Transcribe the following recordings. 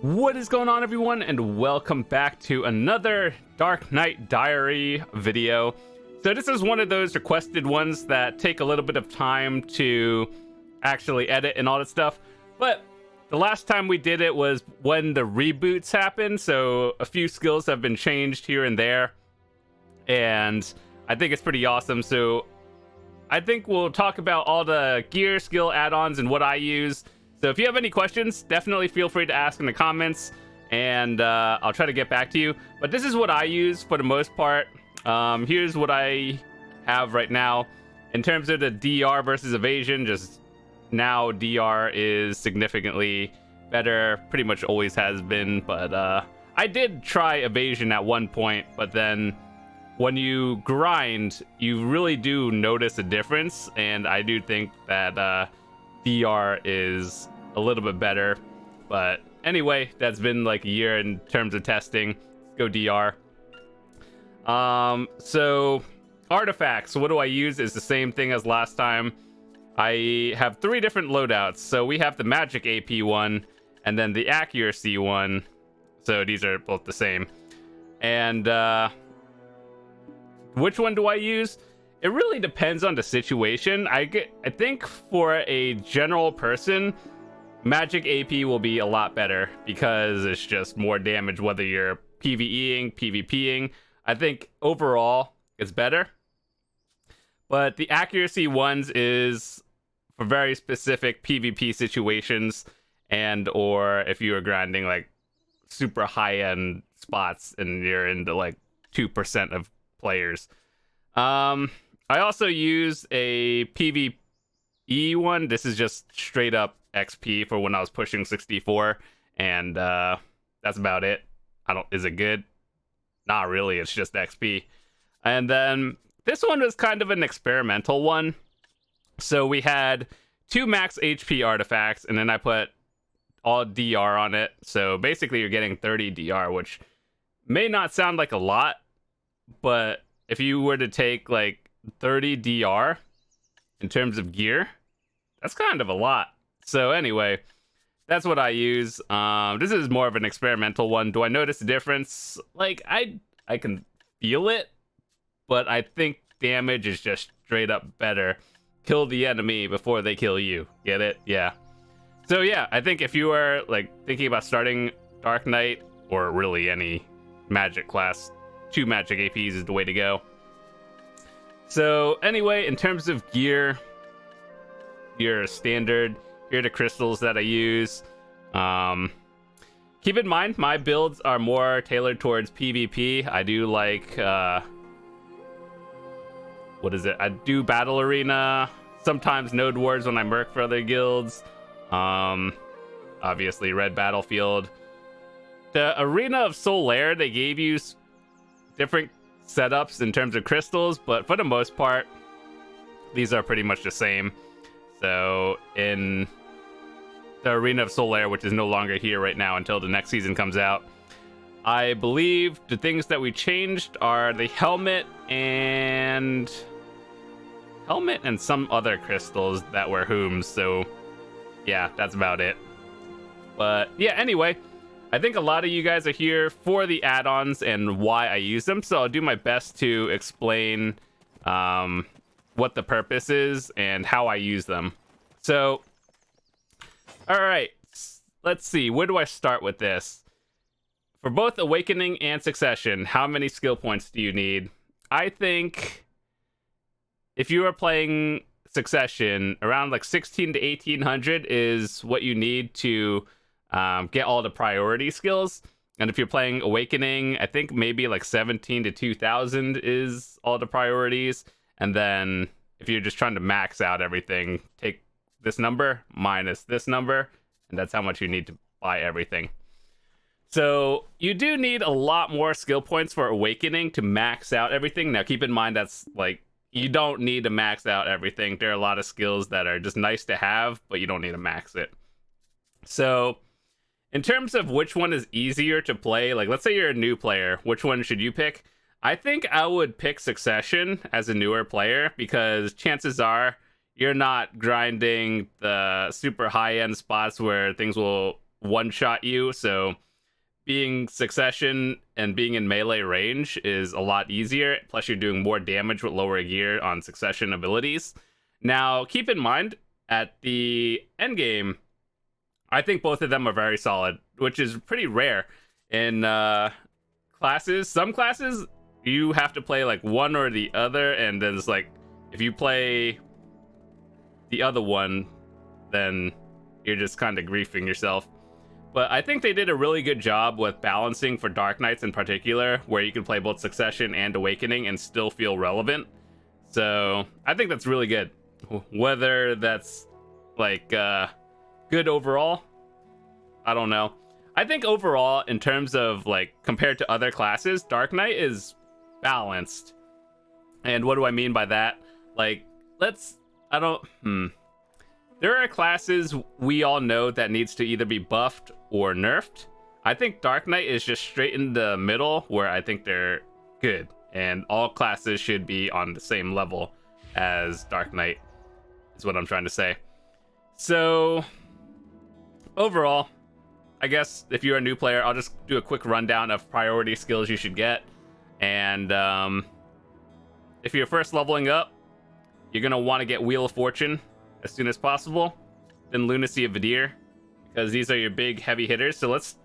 What is going on, everyone, and welcome back to another Dark Knight Diary video. So this is one of those requested ones that take a little bit of time to actually edit and all that stuff, but the last time we did it was when the reboots happened, so a few skills have been changed here and there, and I think it's pretty awesome. So I think we'll talk about all the gear, skill, add-ons, and what I use. So if you have any questions, definitely feel free to ask in the comments, and I'll try to get back to you. But this is what I use for the most part. Here's what I have right now. In terms of the DR versus evasion, just now DR is significantly better. Pretty much always has been, but I did try evasion at one point, but then when you grind, you really do notice a difference, and I do think that DR is a little bit better. But anyway, that's been like a year in terms of testing. Let's go DR. So artifacts, what do I use? Is the same thing as last time. I have 3 different loadouts. So we have the magic AP one and then the accuracy one, so these are both the same. And which one do I use? It really depends on the situation. I think for a general person, magic AP will be a lot better because it's just more damage whether you're PvEing, PvPing. I think overall it's better. But the accuracy ones is for very specific PvP situations, and or if you are grinding like super high-end spots and you're into like 2% of players. I also use a PvE one. This is just straight up XP for when I was pushing 64, and that's about it. Is it good? Not really, it's just XP. And then this one was kind of an experimental one. So we had 2 max HP artifacts, and then I put all DR on it. So basically you're getting 30 DR, which may not sound like a lot, but if you were to take like 30 DR in terms of gear, that's kind of a lot. So anyway, that's what I use. This is more of an experimental one. Do I notice a difference? Like, I can feel it, but I think damage is just straight up better. Kill the enemy before they kill you. Get it? Yeah. So yeah, I think if you are like thinking about starting Dark Knight, or really any magic class, 2 magic APs is the way to go. So anyway, in terms of gear, your standard, here are the crystals that I use. Keep in mind, my builds are more tailored towards PvP. I do like, what is it? I do Battle Arena, sometimes Node Wars when I merc for other guilds. Obviously Red Battlefield. The Arena of Solaire, they gave you different setups in terms of crystals, but for the most part, these are pretty much the same. So in the Arena of Solaire, which is no longer here right now until the next season comes out, I believe the things that we changed are the helmet and some other crystals that were Whooms. So yeah, that's about it. But yeah, anyway, I think a lot of you guys are here for the add-ons and why I use them, so I'll do my best to explain what the purpose is and how I use them. So, alright, let's see, where do I start with this? For both Awakening and Succession, how many skill points do you need? I think if you are playing Succession, around like 16 to 1800 is what you need to get all the priority skills. And if you're playing Awakening, I think maybe like 17 to 2000 is all the priorities. And then if you're just trying to max out everything, take this number minus this number, and that's how much you need to buy everything. So you do need a lot more skill points for Awakening to max out everything. Now keep in mind, that's like, you don't need to max out everything. There are a lot of skills that are just nice to have, but you don't need to max it. So in terms of which one is easier to play, like let's say you're a new player, which one should you pick? I think I would pick Succession as a newer player, because chances are you're not grinding the super high-end spots where things will one-shot you, so being Succession and being in melee range is a lot easier, plus you're doing more damage with lower gear on Succession abilities. Now, keep in mind, at the endgame, I think both of them are very solid, which is pretty rare in classes. Some classes, you have to play like one or the other, and then it's like, if you play the other one, then you're just kind of griefing yourself. But I think they did a really good job with balancing for Dark Knights in particular, where you can play both Succession and Awakening and still feel relevant. So I think that's really good. Whether that's like good overall, I don't know. I think overall, in terms of like compared to other classes, Dark Knight is balanced. And what do I mean by that? Like, there are classes we all know that needs to either be buffed or nerfed. I think Dark Knight is just straight in the middle, where I think they're good, and all classes should be on the same level as Dark Knight, is what I'm trying to say. So overall, I guess if you're a new player, I'll just do a quick rundown of priority skills you should get. And if you're first leveling up, you're going to want to get Wheel of Fortune as soon as possible, then Lunacy of Vidir, because these are your big heavy hitters. So let's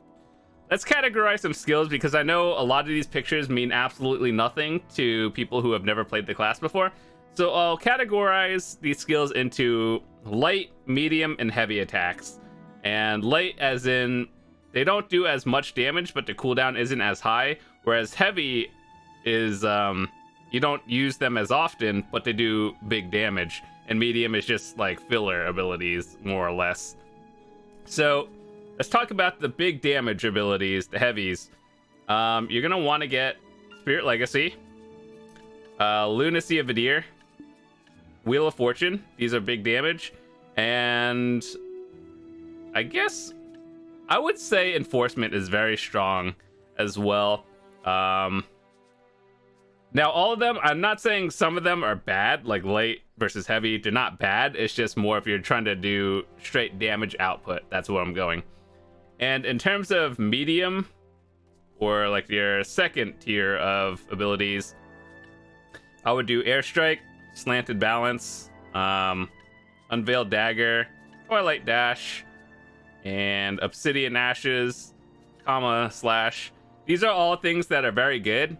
categorize some skills, because I know a lot of these pictures mean absolutely nothing to people who have never played the class before. So I'll categorize these skills into light, medium, and heavy attacks. And light as in they don't do as much damage, but the cooldown isn't as high, whereas heavy is you don't use them as often, but they do big damage. And medium is just like filler abilities, more or less. So let's talk about the big damage abilities, the heavies. You're gonna want to get Spirit Legacy, Lunacy of Vidir, Wheel of Fortune. These are big damage. And I guess I would say Enforcement is very strong as well. Now, all of them, I'm not saying some of them are bad, like light versus heavy. They're not bad. It's just more if you're trying to do straight damage output. That's where I'm going. And in terms of medium, or like your second tier of abilities, I would do Airstrike, Slanted Balance, Unveiled Dagger, Twilight Dash, and Obsidian Ashes, Slash. These are all things that are very good,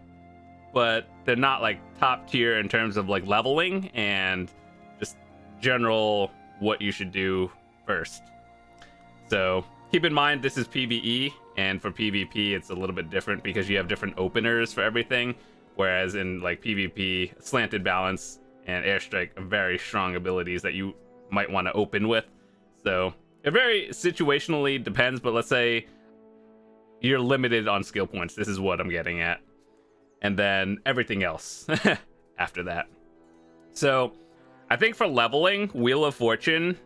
but they're not like top tier in terms of like leveling and just general what you should do first. So keep in mind, this is PvE, and for PvP it's a little bit different because you have different openers for everything, whereas in like PvP, Slanted Balance and Airstrike are very strong abilities that you might want to open with. So it very situationally depends, but let's say you're limited on skill points. This is what I'm getting at. And then everything else after that. So I think for leveling, Wheel of Fortune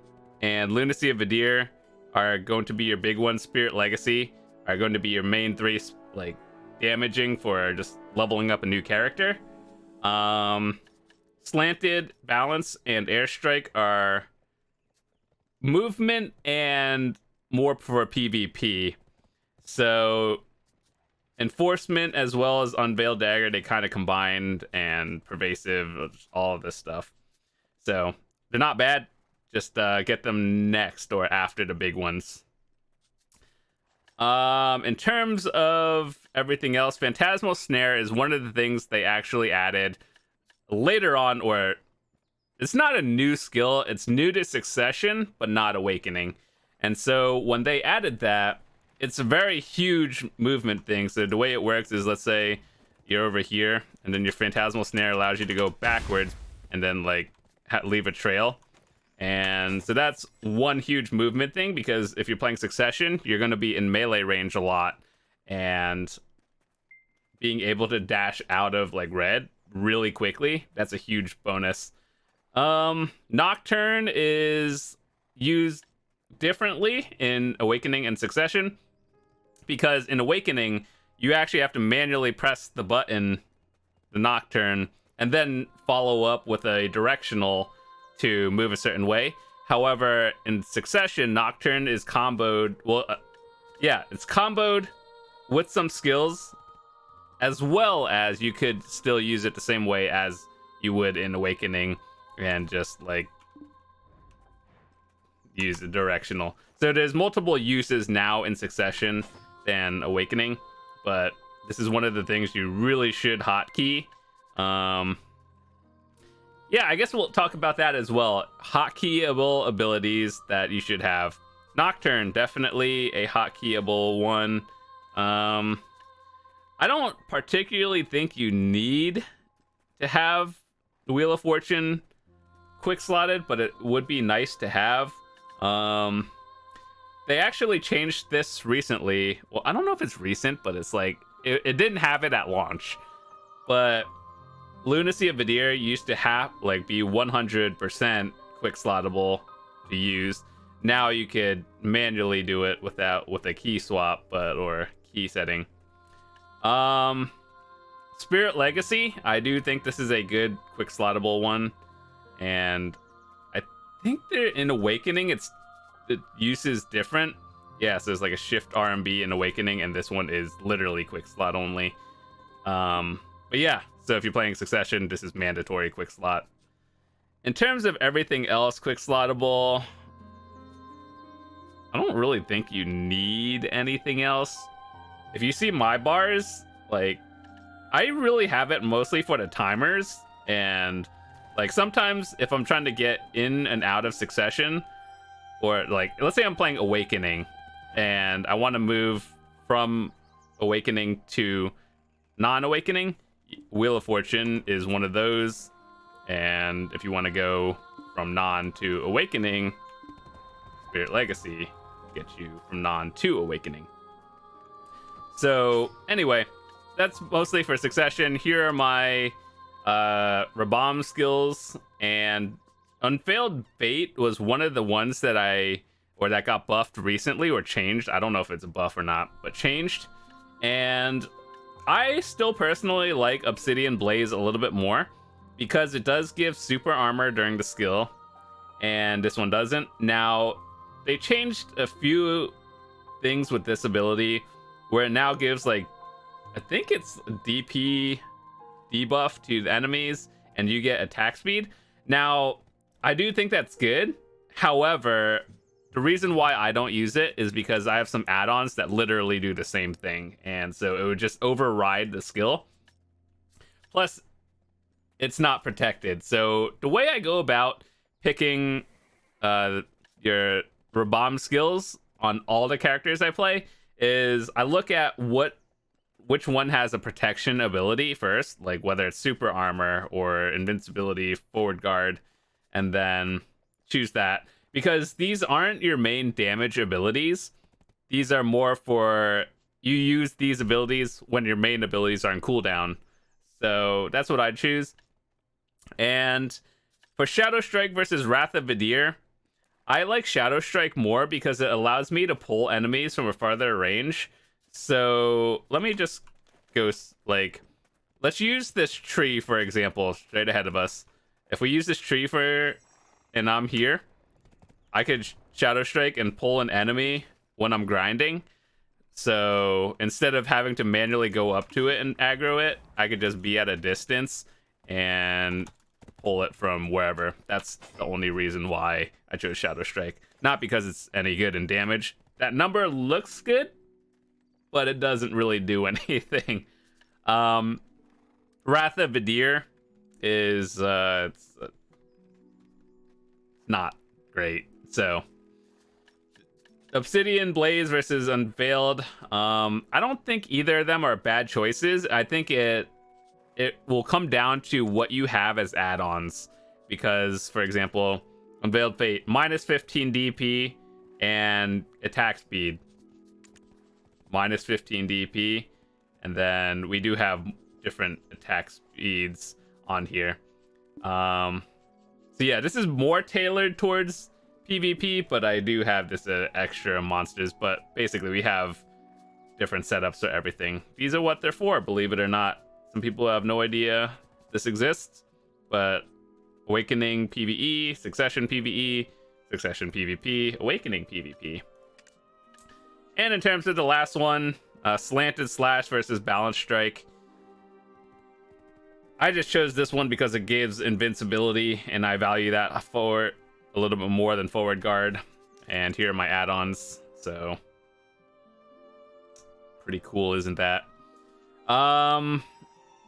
and Lunacy of Vidir are going to be your big ones. Spirit Legacy are going to be your main three, like damaging for just leveling up a new character. Slanted Balance and Airstrike are movement and more for PvP. So Enforcement as well as Unveiled Dagger, they kind of combined, and Pervasive, all of this stuff. So they're not bad. Just get them next or after the big ones. In terms of everything else, Phantasmal Snare is one of the things they actually added later on, or it's not a new skill. It's new to Succession, but not Awakening. And so when they added that, it's a very huge movement thing. So the way it works is, let's say you're over here, and then your Phantasmal Snare allows you to go backwards and then like leave a trail. And so that's one huge movement thing, because if you're playing Succession, you're going to be in melee range a lot, and being able to dash out of like red really quickly, that's a huge bonus. Nocturne is used differently in Awakening and Succession, because in Awakening you actually have to manually press the button, the Nocturne, and then follow up with a directional to move a certain way. However, in Succession, Nocturne is comboed, well, yeah, it's comboed with some skills, as well as you could still use it the same way as you would in Awakening, and just like use the directional. So there's multiple uses now in Succession than Awakening, but this is one of the things you really should hotkey. Yeah, I guess we'll talk about that as well. Hotkeyable abilities that you should have. Nocturne, definitely a hotkeyable one. I don't particularly think you need to have the Wheel of Fortune quick slotted, but it would be nice to have. They actually changed this recently. Well, I don't know if it's recent, but it's like it didn't have it at launch. But Lunacy of Vidir used to have like be 100% quick slottable to use. Now you could manually do it with a key swap, or key setting. Spirit Legacy, I do think this is a good quick slottable one, and I think they're in Awakening. The use is different. Yeah, so there's like a Shift RMB in Awakening, and this one is literally quick slot only. But yeah, so if you're playing Succession, this is mandatory quick slot. In terms of everything else quick slottable, I don't really think you need anything else. If you see my bars, like, I really have it mostly for the timers, and like sometimes if I'm trying to get in and out of Succession, or like let's say I'm playing Awakening and I want to move from Awakening to non-Awakening, Wheel of Fortune is one of those. And if you want to go from non to Awakening, Spirit Legacy gets you from non to Awakening. So anyway, that's mostly for Succession. Here are my Rebomb skills, and Unveiled Fate was one of the ones that that got buffed recently, or changed. I don't know if it's a buff or not, but changed. And I still personally like Obsidian Blaze a little bit more, because it does give super armor during the skill, and this one doesn't. Now, they changed a few things with this ability, where it now gives, like, I think it's DP debuff to the enemies, and you get attack speed. Now, I do think that's good. However, the reason why I don't use it is because I have some add-ons that literally do the same thing, and so it would just override the skill. Plus, it's not protected. So the way I go about picking your Rebomb skills on all the characters I play is I look at which one has a protection ability first, like whether it's super armor or invincibility, forward guard, and then choose that, because these aren't your main damage abilities. These are more for you use these abilities when your main abilities are on cooldown. So that's what I'd choose. And for Shadow Strike versus Wrath of Vidir, I like Shadow Strike more because it allows me to pull enemies from a farther range. So let me just go, like, let's use this tree, for example, straight ahead of us. If we use this tree and I'm here, I could Shadow Strike and pull an enemy when I'm grinding. So instead of having to manually go up to it and aggro it, I could just be at a distance and pull it from wherever. That's the only reason why I chose Shadow Strike. Not because it's any good in damage. That number looks good, but it doesn't really do anything. Wrath of Vidir is it's not great. So Obsidian Blaze versus Unveiled, I don't think either of them are bad choices. I think it will come down to what you have as add-ons, because, for example, Unveiled Fate, minus 15 DP and attack speed, minus 15 DP, and then we do have different attack speeds on here. So yeah, this is more tailored towards PvP, but I do have this extra monsters. But basically, we have different setups for everything. These are what they're for, believe it or not. Some people have no idea this exists, but Awakening PvE, Succession PvE, Succession PvP, Awakening PvP. And in terms of the last one, slanted slash versus balance strike, I just chose this one because it gives invincibility, and I value that for a little bit more than forward guard. And here are my add-ons, so pretty cool, isn't that?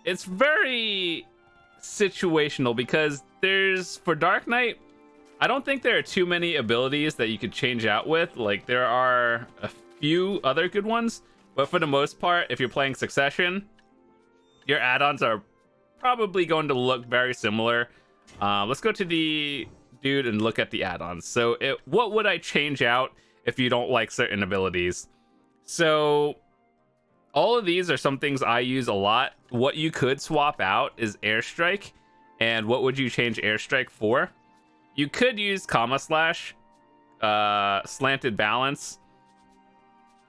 It's very situational because for Dark Knight, I don't think there are too many abilities that you could change out with. Like, there are a few other good ones, but for the most part, if you're playing Succession, your add-ons are probably going to look very similar. Let's go to the dude and look at the add-ons. So what would I change out if you don't like certain abilities? So all of these are some things I use a lot. What you could swap out is airstrike. And what would you change airstrike for? You could use comma slash, slanted balance,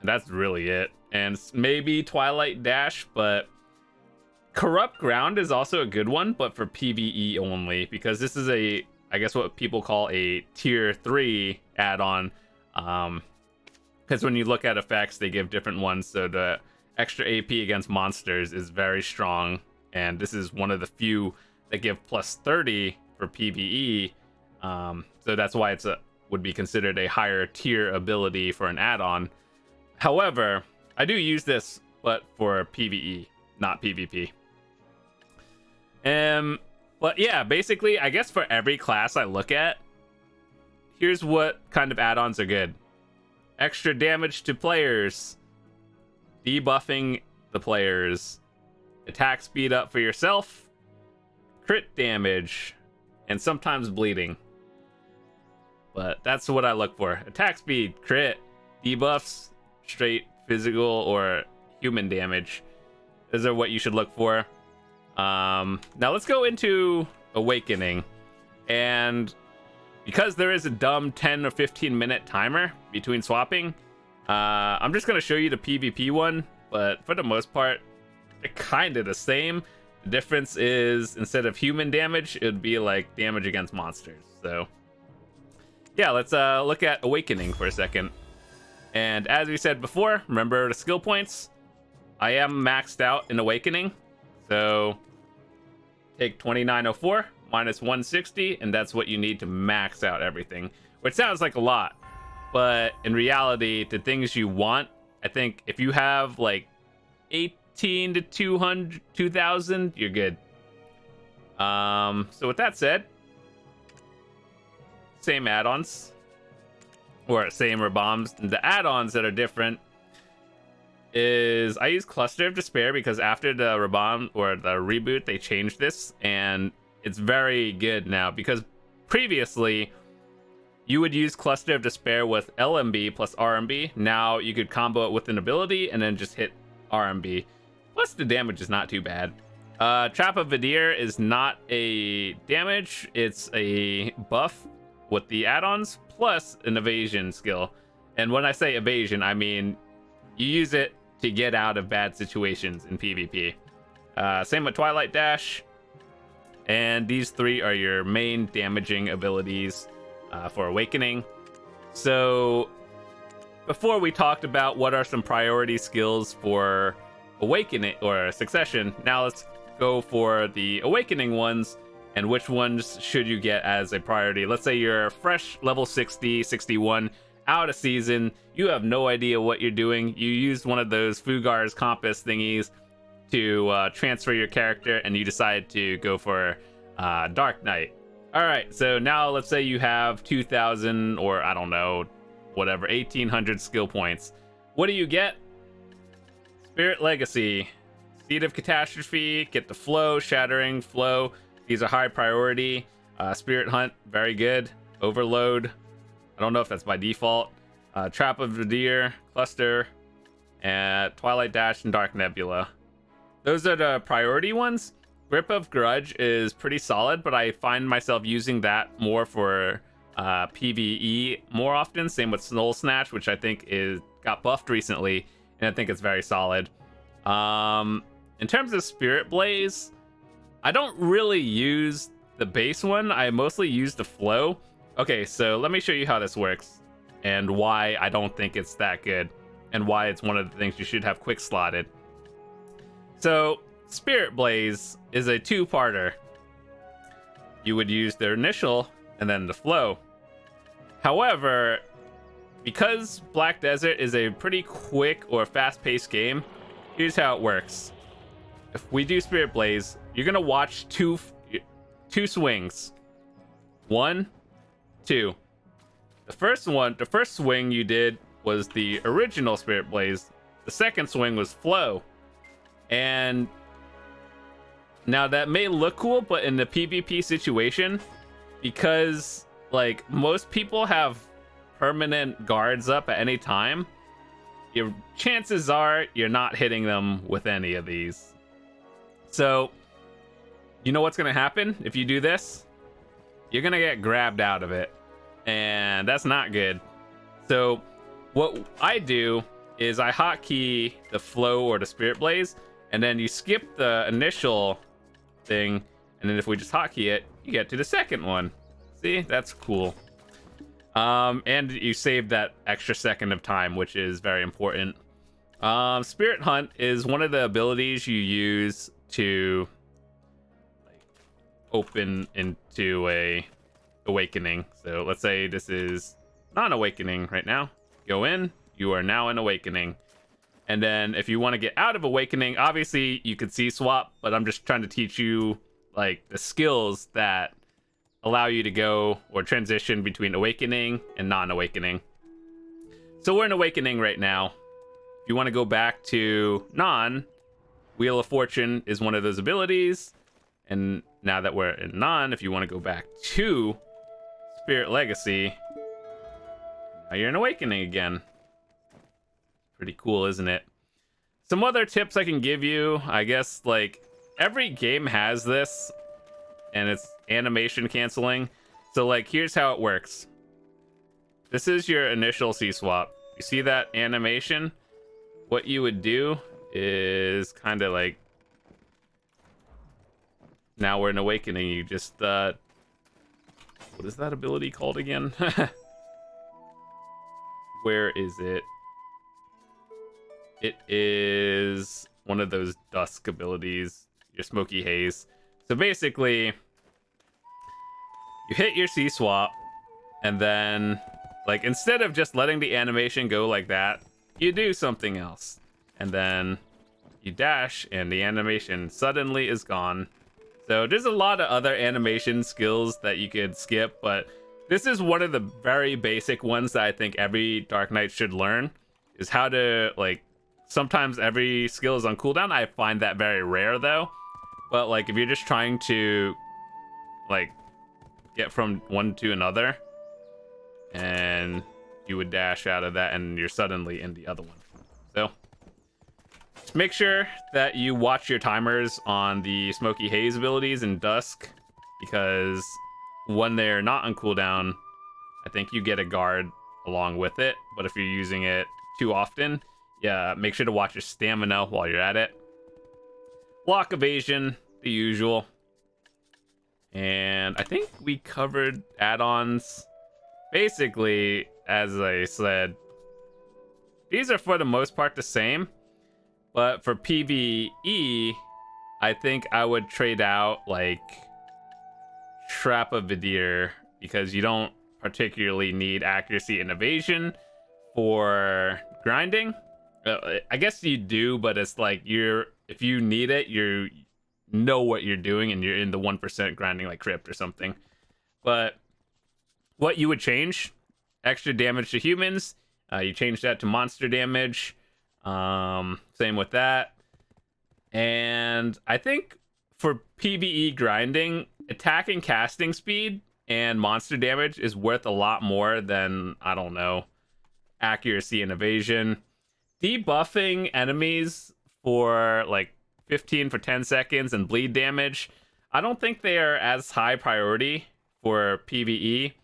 and that's really it. And maybe Twilight Dash, but Corrupt Ground is also a good one, but for PvE only, because this is I guess what people call a tier 3 add-on. Because when you look at effects, they give different ones. So the extra AP against monsters is very strong, and this is one of the few that give plus 30 for PvE. So that's why would be considered a higher tier ability for an add-on. However, I do use this, but for PvE, not PvP. But yeah, basically, I guess for every class I look at, here's what kind of add-ons are good. Extra damage to players, debuffing the players, attack speed up for yourself, crit damage, and sometimes bleeding. But that's what I look for. Attack speed, crit, debuffs, straight physical or human damage. Those are what you should look for. Now let's go into Awakening. And because there is a dumb 10 or 15 minute timer between swapping, I'm just going to show you the PvP one. But for the most part, they're kind of the same. The difference is instead of human damage, it would be like damage against monsters. So yeah, let's look at Awakening for a second. And as we said before, remember the skill points. I am maxed out in Awakening. So take 2904 minus 160, and that's what you need to max out everything. Which sounds like a lot, but in reality, the things you want, I think if you have like 18 to 200, 2000, you're good. So with that said, same add-ons, or same rebombs. The add-ons that are different is I use Cluster of Despair because after the rebomb or the reboot, they changed this, and it's very good now, because previously you would use Cluster of Despair with LMB plus RMB. Now you could combo it with an ability and then just hit RMB. Plus the damage is not too bad. Trap of Vidir is not a damage, it's a buff with the add-ons plus an evasion skill. And when I say evasion, I mean you use it to get out of bad situations in PvP. Same with Twilight Dash. And these three are your main damaging abilities for Awakening. So before we talked about what are some priority skills for Awakening or Succession, now let's go for the Awakening ones and which ones should you get as a priority. Let's say you're fresh level 60, 61, out of season, you have no idea what you're doing. You used one of those Fugar's compass thingies to transfer your character, and you decide to go for Dark Knight. All right, so now let's say you have 2,000 or I don't know, whatever, 1,800 skill points. What do you get? Spirit Legacy, Seed of Catastrophe, get the Flow, Shattering, Flow. These are high priority. Spirit Hunt, very good. Overload, I don't know if that's by default. Trap of Vidir, Cluster, and Twilight Dash, and Dark Nebula. Those are the priority ones. Grip of Grudge is pretty solid, but I find myself using that more for PvE more often. Same with Soul Snatch, which I think got buffed recently, and I think it's very solid. In terms of Spirit Blaze, I don't really use the base one. I mostly use the Flow. Okay, so let me show you how this works and why I don't think it's that good. and why it's one of the things you should have quick slotted. So Spirit Blaze is a two-parter. You would use their initial and then the flow. However, because Black Desert is a pretty quick or fast-paced game, here's how it works. If we do Spirit Blaze, you're gonna watch two swings. 1, 2. The first swing you did was the original Spirit Blaze. The second swing was flow. And now that may look cool, but in the PvP situation, because like most people have permanent guards up at any time, your chances are you're not hitting them with any of these. So you know what's gonna happen if you do this? You're gonna get grabbed out of it, and that's not good. So what I do is I hotkey the flow or the Spirit Blaze, and then you skip the initial thing, and then if we just hotkey it, you get to the second one. See, that's cool. And you save that extra second of time, which is very important. Spirit Hunt is one of the abilities you use to like open into a awakening. So let's say this is non-awakening right now. Go in, you are now in awakening. And then if you want to get out of awakening, obviously you could C-swap, but I'm just trying to teach you like the skills that allow you to go or transition between awakening and non-awakening. So we're in awakening right now. If you want to go back to non, Wheel of Fortune is one of those abilities. And now that we're in non, if you want to go back to Spirit Legacy, now you're in awakening again. Pretty cool, isn't it? Some other tips I can give you, I guess, like every game has this, and it's animation canceling. So like here's how it works. This is your initial C-swap. You see that animation? What you would do is kind of like, now we're in awakening, you just what is that ability called again? Where is it? It is one of those dusk abilities, your smoky haze. So basically, you hit your C-swap, and then, like, instead of just letting the animation go like that, you do something else. And then you dash, and the animation suddenly is gone. So there's a lot of other animation skills that you could skip, but this is one of the very basic ones that I think every Dark Knight should learn, is how to, like, sometimes every skill is on cooldown. I find that very rare, though. But, like, if you're just trying to, like, get from one to another, and you would dash out of that, and you're suddenly in the other one. So just make sure that you watch your timers on the Smoky Haze abilities in Dusk, because when they're not on cooldown, I think you get a guard along with it. But if you're using it too often, yeah, make sure to watch your stamina while you're at it. Block evasion, the usual. And I think we covered add-ons. Basically, as I said, these are for the most part the same. But for PvE, I think I would trade out like Trap of Vidir, because you don't particularly need accuracy and evasion for grinding. I guess you do, but it's like if you need it, you know what you're doing, and you're in the 1% grinding like Crypt or something. But what you would change: extra damage to humans. You change that to monster damage. Same with that. And I think for PvE grinding, attack and casting speed and monster damage is worth a lot more than, I don't know, accuracy and evasion. Debuffing enemies for like 15 for 10 seconds and bleed damage, I don't think they are as high priority for PvE,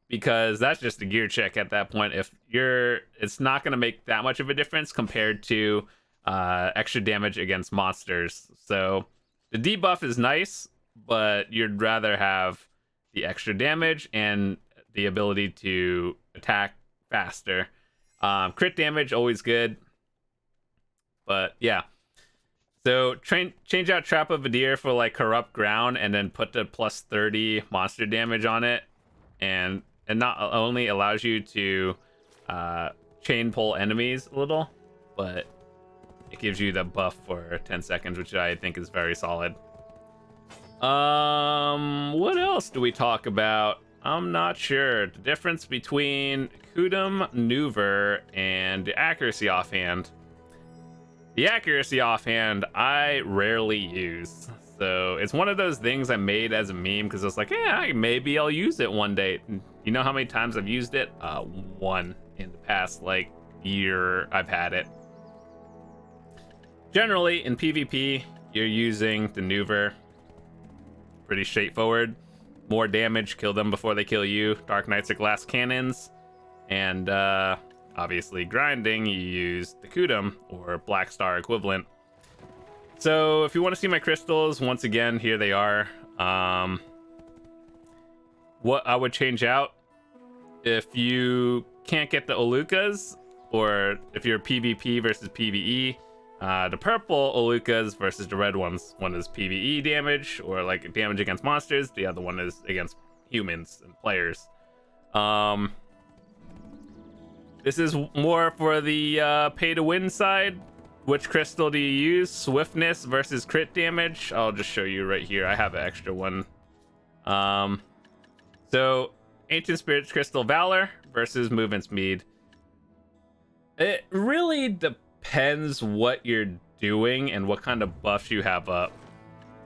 because that's just a gear check at that point. It's not going to make that much of a difference compared to extra damage against monsters. So the debuff is nice, but you'd rather have the extra damage and the ability to attack faster. Crit damage, always good. But yeah. So change out Trap of Vadir for like Corrupt Ground, and then put the plus 30 monster damage on it, and not only allows you to chain pull enemies a little, but it gives you the buff for 10 seconds, which I think is very solid. What else do we talk about? I'm not sure. The difference between Kudum, Nuver, and the accuracy offhand. The accuracy offhand, I rarely use. So it's one of those things I made as a meme because I was like, yeah, maybe I'll use it one day. You know how many times I've used it? One in the past, like, year I've had it. Generally, in PvP, you're using the Nuver. Pretty straightforward. More damage, kill them before they kill you. Dark Knights are glass cannons. And, obviously, grinding, you use the Kudum, or Black Star equivalent. So, if you want to see my crystals, once again, here they are. What I would change out, if you can't get the Olukas, or if you're PvP versus PvE, the purple Olukas versus the red ones. One is PvE damage, or like damage against monsters. The other one is against humans and players. This is more for the pay-to-win side. Which crystal do you use? Swiftness versus crit damage. I'll just show you right here. I have an extra one. So, Ancient Spirit's Crystal Valor versus movement speed. It really depends what you're doing and what kind of buffs you have up.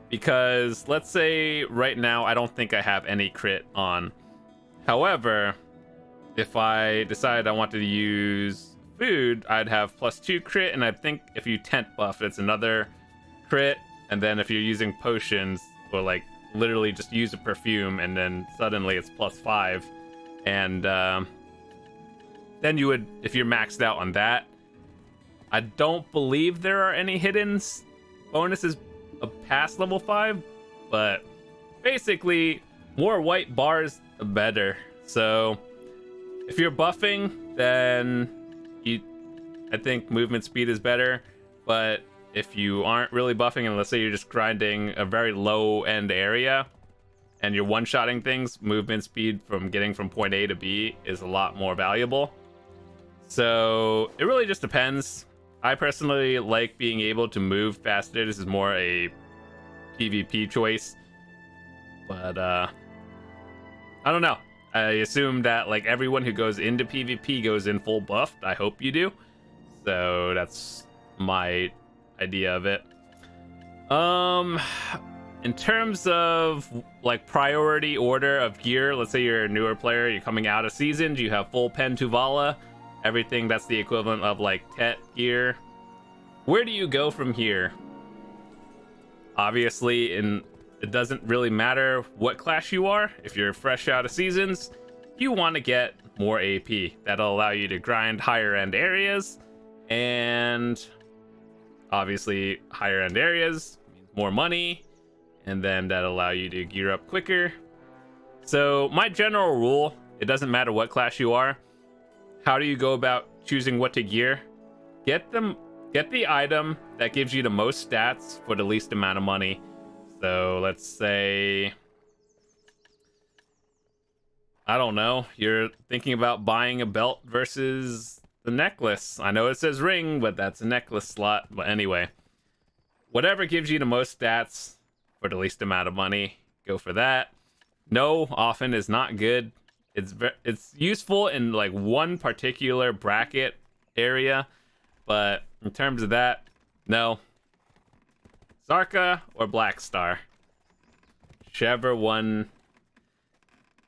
Because, let's say right now, I don't think I have any crit on. However, if I decided I wanted to use food, I'd have +2 crit, and I think if you tent buff, it's another crit. And then if you're using potions, or like literally just use a perfume, and then suddenly it's +5. And then you would, if you're maxed out on that, I don't believe there are any hidden bonuses past level 5, but basically more white bars the better. So if you're buffing, then I think movement speed is better. But if you aren't really buffing, and let's say you're just grinding a very low end area and you're one-shotting things, movement speed from getting from point A to B is a lot more valuable. So it really just depends. I personally like being able to move faster. This is more a PvP choice. But I don't know. I assume that like everyone who goes into PvP goes in full buffed. I hope you do. So that's my idea of it. In terms of like priority order of gear, let's say you're a newer player, you're coming out of seasons, you have full Pen Tuvala, everything that's the equivalent of like Tet gear. Where do you go from here? Obviously, it doesn't really matter what class you are. If you're fresh out of seasons, you want to get more AP. That'll allow you to grind higher end areas, and obviously higher end areas means more money, and then that'll allow you to gear up quicker. So my general rule, it doesn't matter what class you are. How do you go about choosing what to gear? Get the item that gives you the most stats for the least amount of money. So let's say, I don't know, you're thinking about buying a belt versus the necklace. I know it says ring, but that's a necklace slot. But anyway, whatever gives you the most stats for the least amount of money, go for that. No often is not good. It's useful in like one particular bracket area, but in terms of that, no. Zarka or Black Star, whichever one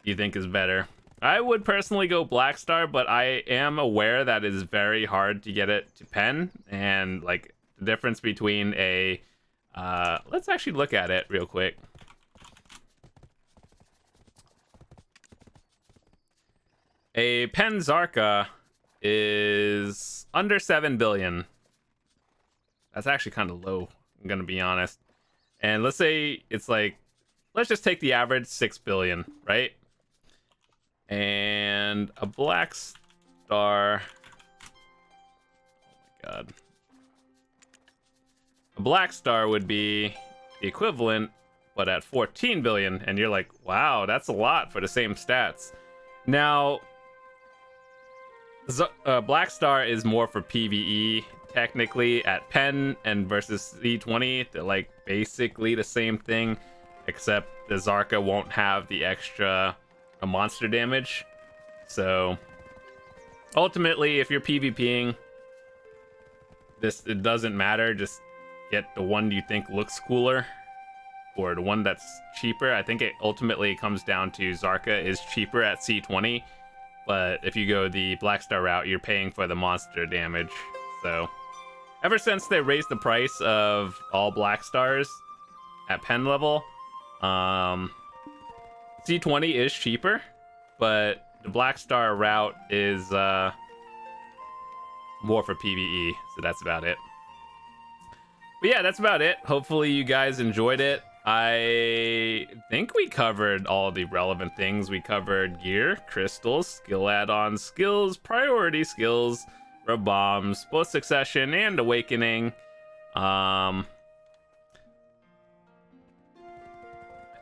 you think is better. I would personally go Black Star, but I am aware that it is very hard to get it to pen, and like the difference between a let's actually look at it real quick. A pen Zarka is under 7 billion. That's actually kind of low, I'm gonna be honest. And let's say it's like, let's just take the average 6 billion, right? And a Black Star, oh my god, A black star would be the equivalent, but at 14 billion. And you're like, wow, that's a lot for the same stats. Now, black star is more for PvE. Technically, at Pen and versus C20, they're like basically the same thing, except the Zarka won't have the extra monster damage. So ultimately, if you're PvPing, it doesn't matter. Just get the one you think looks cooler, or the one that's cheaper. I think it ultimately comes down to Zarka is cheaper at C20, but if you go the black star route, you're paying for the monster damage. So ever since they raised the price of all black stars at Pen level, C20 is cheaper, but the black star route is more for PvE, so that's about it. But yeah, that's about it. Hopefully you guys enjoyed it. I think we covered all the relevant things. We covered gear, crystals, skill add-ons, skills, priority skills, rebombs, both succession and awakening. I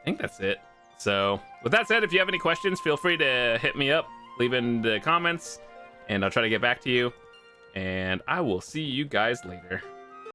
think that's it. So with that said, if you have any questions, feel free to hit me up, leave in the comments, and I'll try to get back to you. And I will see you guys later.